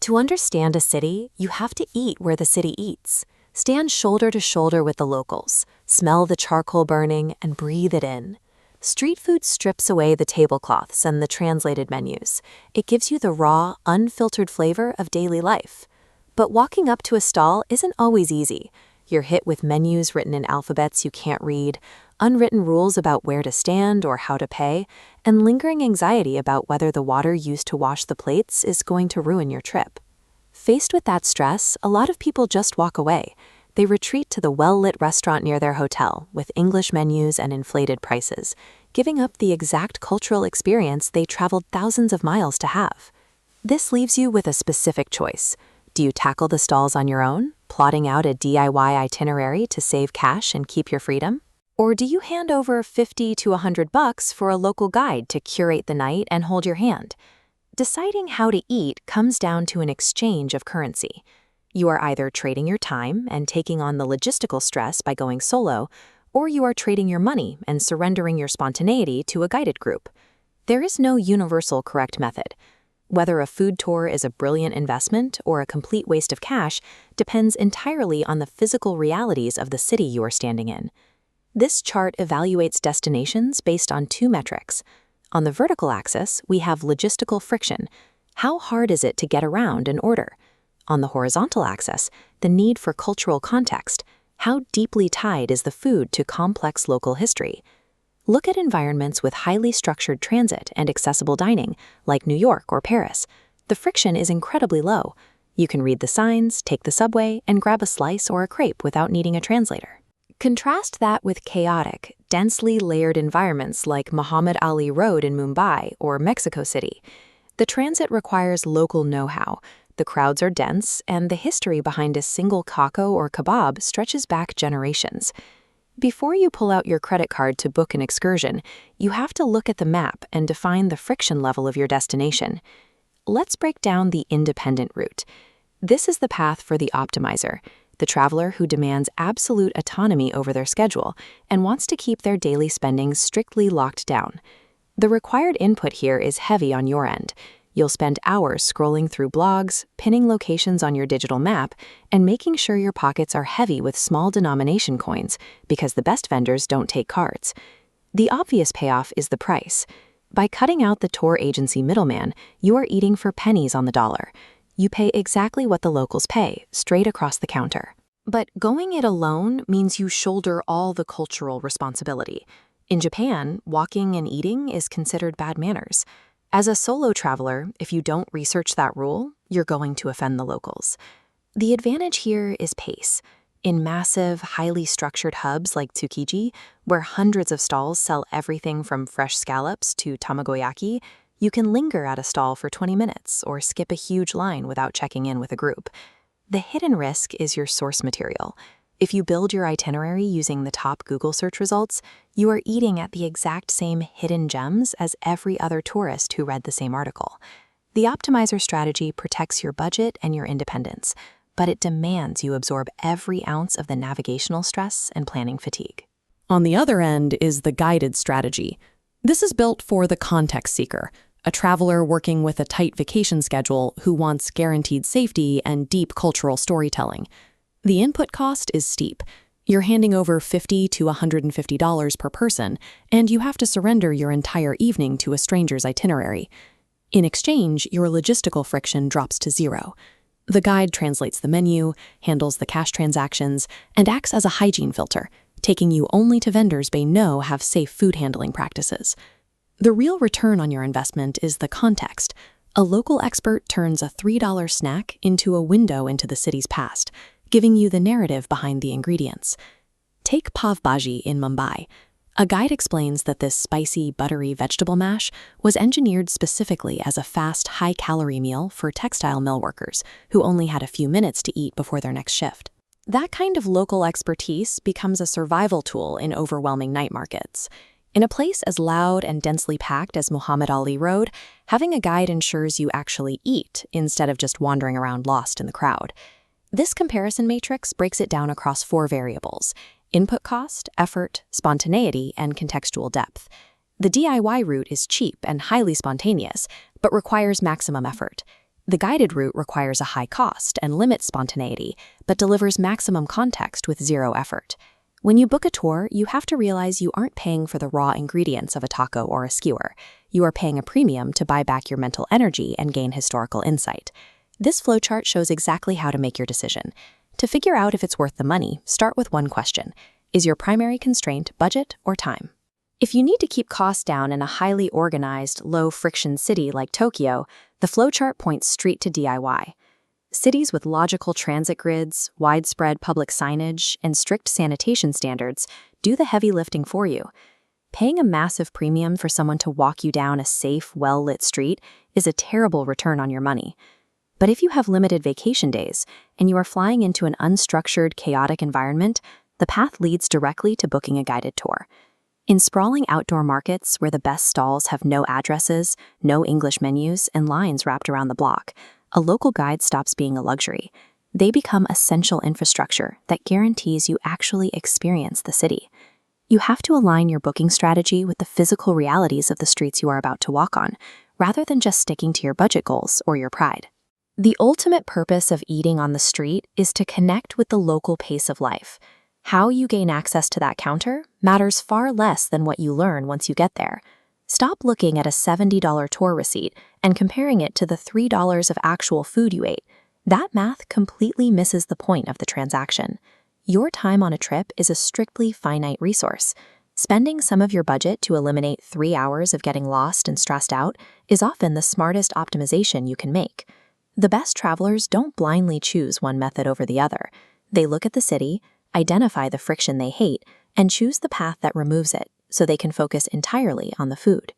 To understand a city, you have to eat where the city eats. Stand shoulder to shoulder with the locals, smell the charcoal burning, and breathe it in. Street food strips away the tablecloths and the translated menus. It gives you the raw, unfiltered flavor of daily life. But walking up to a stall isn't always easy. You're hit with menus written in alphabets you can't read, unwritten rules about where to stand or how to pay, and lingering anxiety about whether the water used to wash the plates is going to ruin your trip. Faced with that stress, a lot of people just walk away. They retreat to the well-lit restaurant near their hotel with English menus and inflated prices, giving up the exact cultural experience they traveled thousands of miles to have. This leaves you with a specific choice. Do you tackle the stalls on your own, plotting out a DIY itinerary to save cash and keep your freedom? Or do you hand over $50 to $100 for a local guide to curate the night and hold your hand? Deciding how to eat comes down to an exchange of currency. You are either trading your time and taking on the logistical stress by going solo, or you are trading your money and surrendering your spontaneity to a guided group. There is no universal correct method. Whether a food tour is a brilliant investment or a complete waste of cash depends entirely on the physical realities of the city you are standing in. This chart evaluates destinations based on two metrics. On the vertical axis, we have logistical friction. How hard is it to get around and order? On the horizontal axis, the need for cultural context. How deeply tied is the food to complex local history? Look at environments with highly structured transit and accessible dining, like New York or Paris. The friction is incredibly low. You can read the signs, take the subway, and grab a slice or a crepe without needing a translator. Contrast that with chaotic, densely layered environments like Muhammad Ali Road in Mumbai or Mexico City. The transit requires local know-how, the crowds are dense, and the history behind a single taco or kebab stretches back generations. Before you pull out your credit card to book an excursion, you have to look at the map and define the friction level of your destination. Let's break down the independent route. This is the path for the optimizer, the traveler who demands absolute autonomy over their schedule and wants to keep their daily spending strictly locked down. The required input here is heavy on your end. You'll spend hours scrolling through blogs, pinning locations on your digital map, and making sure your pockets are heavy with small denomination coins because the best vendors don't take cards. The obvious payoff is the price. By cutting out the tour agency middleman, you are eating for pennies on the dollar. You pay exactly what the locals pay, straight across the counter. But going it alone means you shoulder all the cultural responsibility. In Japan, walking and eating is considered bad manners. As a solo traveler, if you don't research that rule, you're going to offend the locals. The advantage here is pace. In massive, highly structured hubs like Tsukiji, where hundreds of stalls sell everything from fresh scallops to tamagoyaki, you can linger at a stall for 20 minutes or skip a huge line without checking in with a group. The hidden risk is your source material. If you build your itinerary using the top Google search results, you are eating at the exact same hidden gems as every other tourist who read the same article. The optimizer strategy protects your budget and your independence, but it demands you absorb every ounce of the navigational stress and planning fatigue. On the other end is the guided strategy. This is built for the context seeker, a traveler working with a tight vacation schedule who wants guaranteed safety and deep cultural storytelling. The input cost is steep. You're handing over $50 to $150 per person, and you have to surrender your entire evening to a stranger's itinerary. In exchange, your logistical friction drops to zero. The guide translates the menu, handles the cash transactions, and acts as a hygiene filter, taking you only to vendors they know have safe food handling practices. The real return on your investment is the context. A local expert turns a $3 snack into a window into the city's past, giving you the narrative behind the ingredients. Take pav bhaji in Mumbai. A guide explains that this spicy, buttery vegetable mash was engineered specifically as a fast, high-calorie meal for textile mill workers who only had a few minutes to eat before their next shift. That kind of local expertise becomes a survival tool in overwhelming night markets. In a place as loud and densely packed as Muhammad Ali Road, having a guide ensures you actually eat instead of just wandering around lost in the crowd. This comparison matrix breaks it down across 4 variables: input cost, effort, spontaneity, and contextual depth. The DIY route is cheap and highly spontaneous, but requires maximum effort. The guided route requires a high cost and limits spontaneity, but delivers maximum context with zero effort. When you book a tour, you have to realize you aren't paying for the raw ingredients of a taco or a skewer. You are paying a premium to buy back your mental energy and gain historical insight. This flowchart shows exactly how to make your decision. To figure out if it's worth the money, start with one question. Is your primary constraint budget or time? If you need to keep costs down in a highly organized, low-friction city like Tokyo, the flowchart points straight to DIY. Cities with logical transit grids, widespread public signage, and strict sanitation standards do the heavy lifting for you. Paying a massive premium for someone to walk you down a safe, well-lit street is a terrible return on your money. But if you have limited vacation days and you are flying into an unstructured, chaotic environment, the path leads directly to booking a guided tour. In sprawling outdoor markets where the best stalls have no addresses, no English menus, and lines wrapped around the block, a local guide stops being a luxury. They become essential infrastructure that guarantees you actually experience the city. You have to align your booking strategy with the physical realities of the streets you are about to walk on, rather than just sticking to your budget goals or your pride. The ultimate purpose of eating on the street is to connect with the local pace of life. How you gain access to that counter matters far less than what you learn once you get there. Stop looking at a $70 tour receipt and comparing it to the $3 of actual food you ate. That math completely misses the point of the transaction. Your time on a trip is a strictly finite resource. Spending some of your budget to eliminate 3 hours of getting lost and stressed out is often the smartest optimization you can make. The best travelers don't blindly choose one method over the other. They look at the city, identify the friction they hate, and choose the path that removes it so they can focus entirely on the food.